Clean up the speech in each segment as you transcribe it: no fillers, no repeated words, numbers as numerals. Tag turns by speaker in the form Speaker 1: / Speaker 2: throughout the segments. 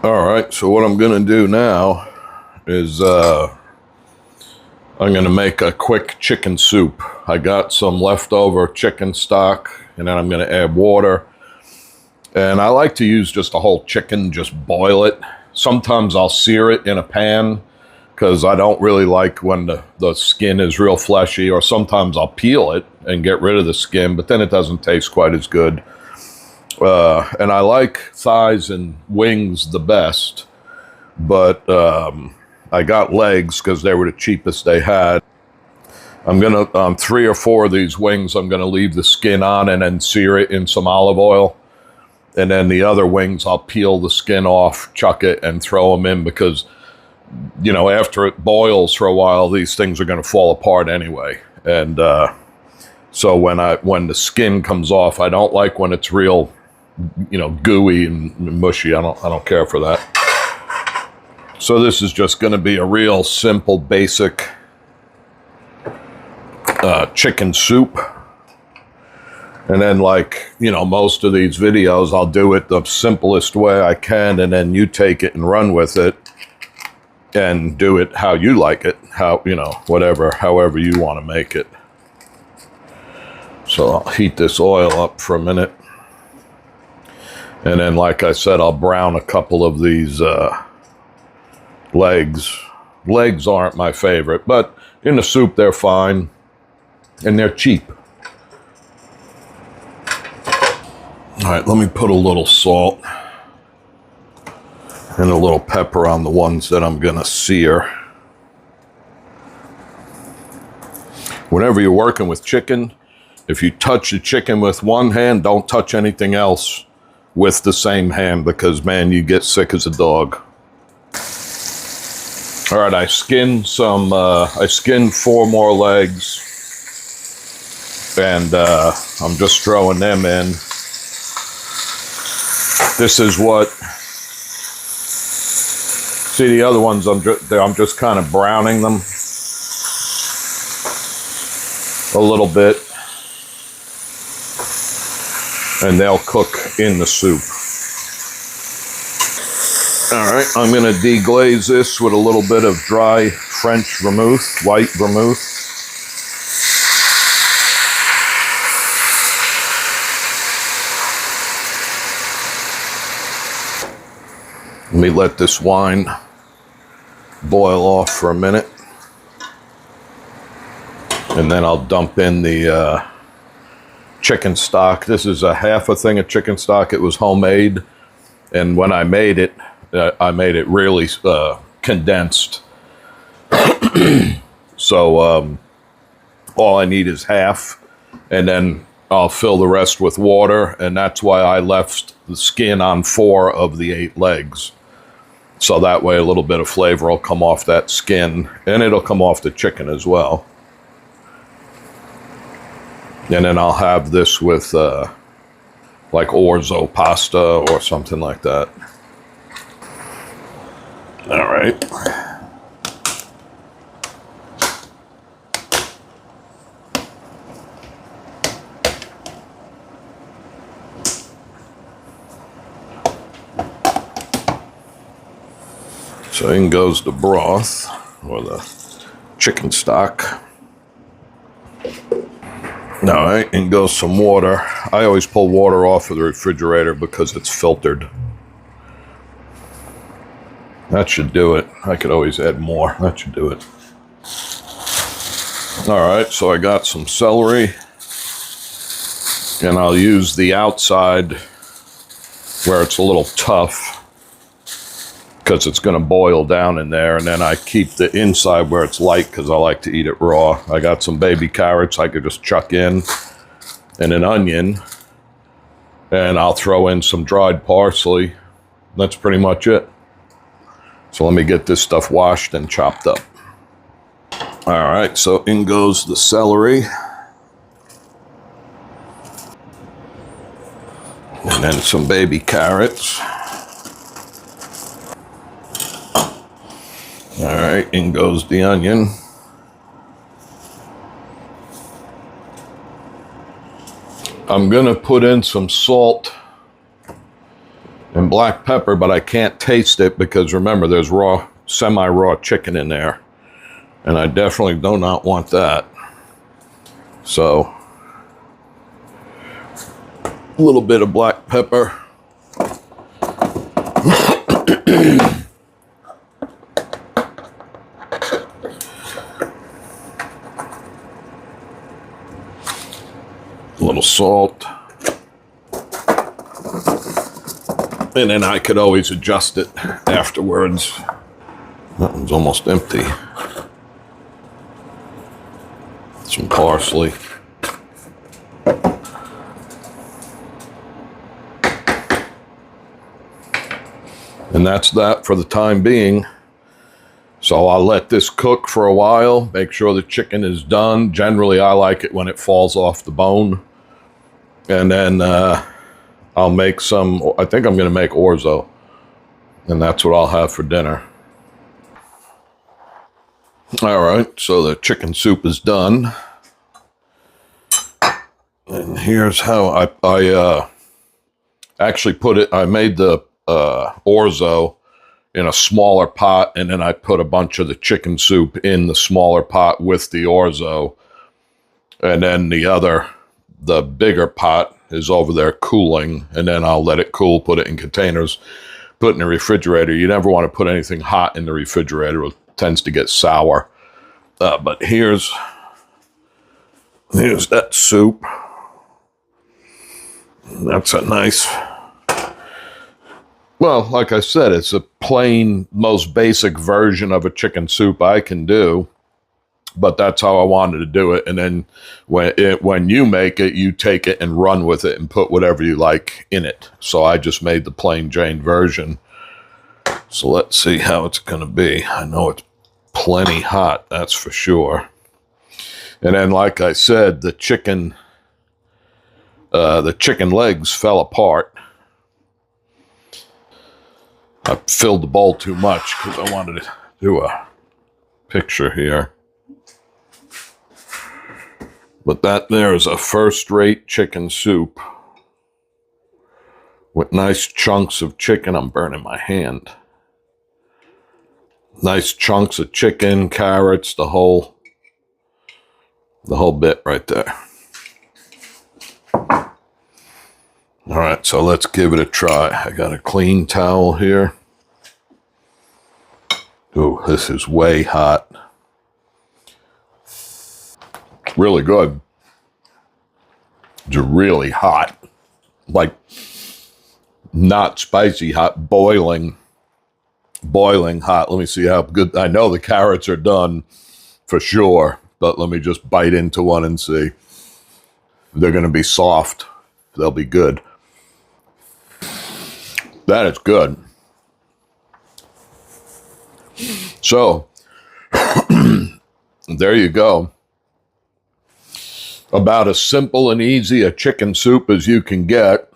Speaker 1: All right, so what I'm gonna do now is I'm gonna make a quick chicken soup. I got some leftover chicken stock, and then I'm gonna add water. And I like to use just a whole chicken, just boil it. Sometimes I'll sear it in a pan because I don't really like when the skin is real fleshy, or sometimes I'll peel it and get rid of the skin, but then it doesn't taste quite as good. And I like thighs and wings the best, but I got legs because they were the cheapest they had. I'm gonna, 3 or 4 of these wings, I'm gonna leave the skin on and then sear it in some olive oil. And then the other wings, I'll peel the skin off, chuck it, and throw them in because, you know, after it boils for a while, these things are gonna fall apart anyway. And so when the skin comes off, I don't like when it's real, you know, gooey and mushy. I don't care for that. So this is just going to be a real simple, basic chicken soup. And then, like, you know, most of these videos, I'll do it the simplest way I can, and then you take it and run with it and do it how you like it, how, you know, however you want to make it. So I'll heat this oil up for a minute. And then, like I said, I'll brown a couple of these legs. Legs aren't my favorite, but in the soup they're fine, and they're cheap. All right, let me put a little salt and a little pepper on the ones that I'm gonna sear. Whenever you're working with chicken, if you touch the chicken with one hand, don't touch anything else with the same hand, because man, you get sick as a dog. All right, I skinned 4 more legs, and I'm just throwing them in. This is what, see the other ones, I'm just kind of browning them a little bit, and they'll cook in the soup. All right, I'm gonna deglaze this with a little bit of dry French vermouth, white vermouth. Let me let this wine boil off for a minute, and then I'll dump in the chicken stock. This is a half a thing of chicken stock. It was homemade, and when I made it really condensed. So all I need is half, and then I'll fill the rest with water, and that's why I left the skin on 4 of the 8 legs. So that way a little bit of flavor will come off that skin, and it'll come off the chicken as well. And then I'll have this with like Orzo pasta or something like that. All right. So in goes the broth, or the chicken stock. All right, in goes some water. I always pull water off of the refrigerator because it's filtered. That should do it. I could always add more. That should do it. All right, so I got some celery, and I'll use the outside where it's a little tough because it's going to boil down in there, and then I keep the inside where it's light because I like to eat it raw. I got some baby carrots I could just chuck in, and an onion, and I'll throw in some dried parsley. That's pretty much it. So let me get this stuff washed and chopped up. All right, so in goes the celery. And then some baby carrots. All right, in goes the onion. I'm gonna put in some salt and black pepper, but I can't taste it because remember, there's raw, semi-raw chicken in there. And I definitely do not want that. So, a little bit of black pepper. A little salt. And then I could always adjust it afterwards. That one's almost empty. Some parsley. And that's that for the time being. So I'll let this cook for a while, make sure the chicken is done. Generally, I like it when it falls off the bone. And then I'll make some, I think I'm going to make orzo. And that's what I'll have for dinner. All right, so the chicken soup is done. And here's how I actually put it. I made the orzo in a smaller pot, and then I put a bunch of the chicken soup in the smaller pot with the orzo. And then the bigger pot is over there cooling, and then I'll let it cool, put it in containers, put it in the refrigerator. You never want to put anything hot in the refrigerator. It tends to get sour. But here's that soup. That's a nice, well, like I said, it's a plain, most basic version of a chicken soup I can do, but that's how I wanted to do it. And then when you make it, you take it and run with it and put whatever you like in it. So I just made the plain Jane version. So let's see how it's going to be. I know it's plenty hot, that's for sure. And then, like I said, the chicken legs fell apart. I filled the bowl too much because I wanted to do a picture here. But that there is a first-rate chicken soup with nice chunks of chicken. I'm burning my hand. Nice chunks of chicken, carrots, the whole bit right there. All right, so let's give it a try. I got a clean towel here. Ooh, this is way hot. Really good. It's really hot. Like, not spicy hot, boiling hot. Let me see how good. I know the carrots are done for sure, but let me just bite into one and see. They're going to be soft. They'll be good. That is good. So, there you go. About as simple and easy a chicken soup as you can get.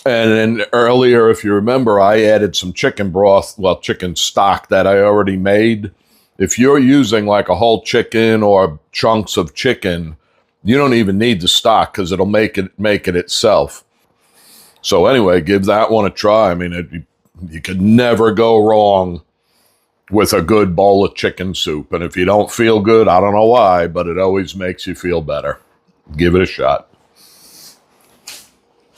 Speaker 1: And then earlier, if you remember, I added some chicken broth, well, chicken stock that I already made. If you're using like a whole chicken or chunks of chicken, you don't even need the stock because it'll make it itself. So anyway, give that one a try. I mean, you could never go wrong with a good bowl of chicken soup. And if you don't feel good, I don't know why, but it always makes you feel better. Give it a shot.